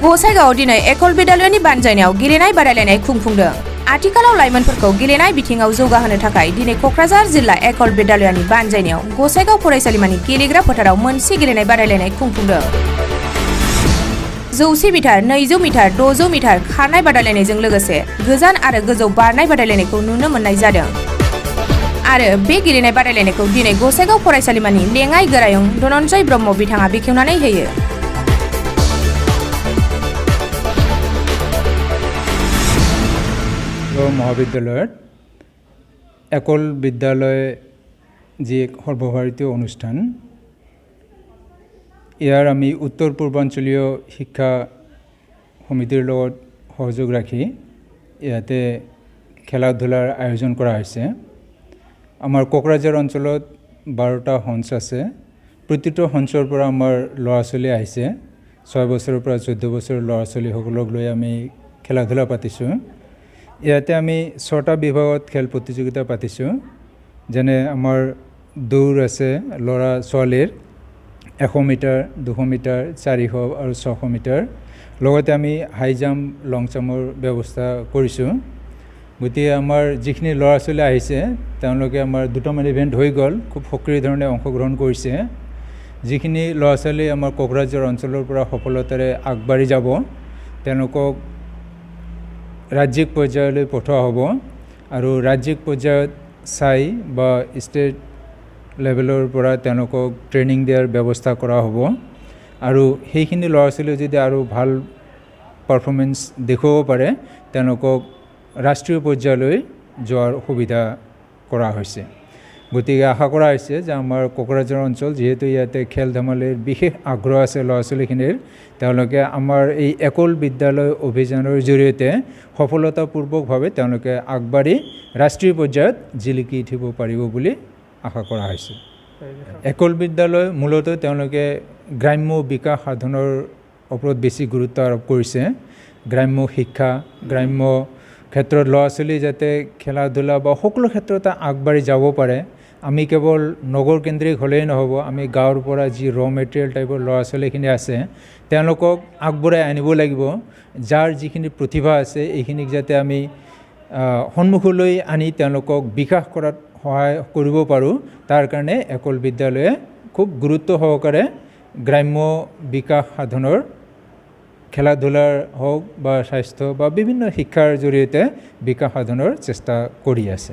गसाइगावआव दिनै एकल बिद्यालयनि बानजायनायाव गेलेनाय बादायलायनाय खुंफुंदों। आथिखालाव लाइमोनफोरखौ गेलेनाय बिथिङाव जौगाहोनो थाखाय दिनै क'क्राझार जिल्ला एकल बिद्यालयनि बानजायनायाव गसाइगाव फरायसालिमानि गेलेग्रा फोथाराव मोनसे गेलेनाय बादायलायनाय खुंफुंदों। 100 मिटार, 200 मिटार, 600 मिटार खारनाय बादायलायनायजों लोगोसे गोजान आरो गोजौ बारनाय बादायलायनायखौ नुनो मोननाय जादों। आरो बे गेलेनाय बादायलायनायखौ दिनै गसाइगाव फरायसालिमानि लेङाइ गोरायुं धनन्जय ब्रह्म बिथाङा बेखेवनानै होयो। মহাবিদ্যালয়ত একল বিদ্যালয় যি এক সৰ্বভাৰতীয় অনুষ্ঠান, ইয়াৰ আমি উত্তৰ পূৰ্বাঞ্চলীয় শিক্ষা সমিতিৰ লগত সহযোগ ৰাখি ইয়াতে খেলা ধূলাৰ আয়োজন কৰা হৈছে। আমাৰ কোকৰাঝাৰ অঞ্চলত 12টা মঞ্চ আছে। প্ৰতিটো মঞ্চৰ পৰা আমাৰ ল'ৰা ছোৱালী আহিছে। 6 বছৰৰ পৰা 14 বছৰৰ ল'ৰা ছোৱালীসকলক লৈ আমি খেলা ধূলা পাতিছোঁ। ইয়াতে আমি 6টা বিভাগত খেল প্ৰতিযোগিতা পাতিছোঁ। যেনে আমাৰ দৌৰ আছে ল'ৰা ছোৱালীৰ 100 মিটাৰ, 200 মিটাৰ, 400 আৰু 600 মিটাৰ। লগতে আমি হাই জাম্প, লং জাম্পৰ ব্যৱস্থা কৰিছোঁ। গতিকে আমাৰ যিখিনি ল'ৰা ছোৱালী আহিছে তেওঁলোকে আমাৰ দুটামান ইভেণ্ট হৈ গ'ল, খুব সক্ৰিয় ধৰণে অংশগ্ৰহণ কৰিছে। যিখিনি ল'ৰা ছোৱালী আমাৰ কোকৰাঝাৰ অঞ্চলৰ পৰা সফলতাৰে আগবাঢ়ি যাব তেওঁলোকক ৰাজ্যিক পৰ্যায়লৈ পঠোৱা হ'ব আৰু ৰাজ্যিক পৰ্যায়ত চাই বা ষ্টেট লেভেলৰ পৰা তেওঁলোকক ট্ৰেইনিং দিয়াৰ ব্যৱস্থা কৰা হ'ব। আৰু সেইখিনি ল'ৰা ছোৱালীয়ে যদি আৰু ভাল পাৰফৰ্মেঞ্চ দেখুৱাব পাৰে তেওঁলোকক ৰাষ্ট্ৰীয় পৰ্যায়লৈ যোৱাৰ সুবিধা কৰা হৈছে। গতিকে আশা কৰা হৈছে যে আমাৰ কোকৰাঝাৰ অঞ্চল, যিহেতু ইয়াতে খেল ধেমালিৰ বিশেষ আগ্ৰহ আছে ল'ৰা ছোৱালীখিনিৰ, তেওঁলোকে আমাৰ এই একল বিদ্যালয় অভিযানৰ জৰিয়তে সফলতাপূৰ্বকভাৱে তেওঁলোকে আগবাঢ়ি ৰাষ্ট্ৰীয় পৰ্যায়ত জিলিকি উঠিব পাৰিব বুলি আশা কৰা হৈছে। একল বিদ্যালয় মূলতঃ তেওঁলোকে গ্ৰাম্য বিকাশ সাধনৰ ওপৰত বেছি গুৰুত্ব আৰোপ কৰিছে। গ্ৰাম্য শিক্ষা, গ্ৰাম্য ক্ষেত্ৰত ল'ৰা ছোৱালী যাতে খেলা ধূলা বা সকলো ক্ষেত্ৰতে আগবাঢ়ি যাব পাৰে। আমি কেৱল নগৰকেন্দ্ৰিক হ'লেই নহ'ব, আমি গাঁৱৰ পৰা যি মেটেৰিয়েল টাইপৰ ল'ৰা ছোৱালীখিনি আছে তেওঁলোকক আগবঢ়াই আনিব লাগিব। যাৰ যিখিনি প্ৰতিভা আছে এইখিনিক যাতে আমি সন্মুখলৈ আনি তেওঁলোকক বিকাশ কৰাত সহায় কৰিব পাৰোঁ, তাৰ কাৰণে একল বিদ্যালয়ে খুব গুৰুত্ব সহকাৰে গ্ৰাম্য বিকাশ সাধনৰ খেলা ধূলাৰ হওক বা স্বাস্থ্য বা বিভিন্ন শিক্ষাৰ জৰিয়তে বিকাশ সাধনৰ চেষ্টা কৰি আছে।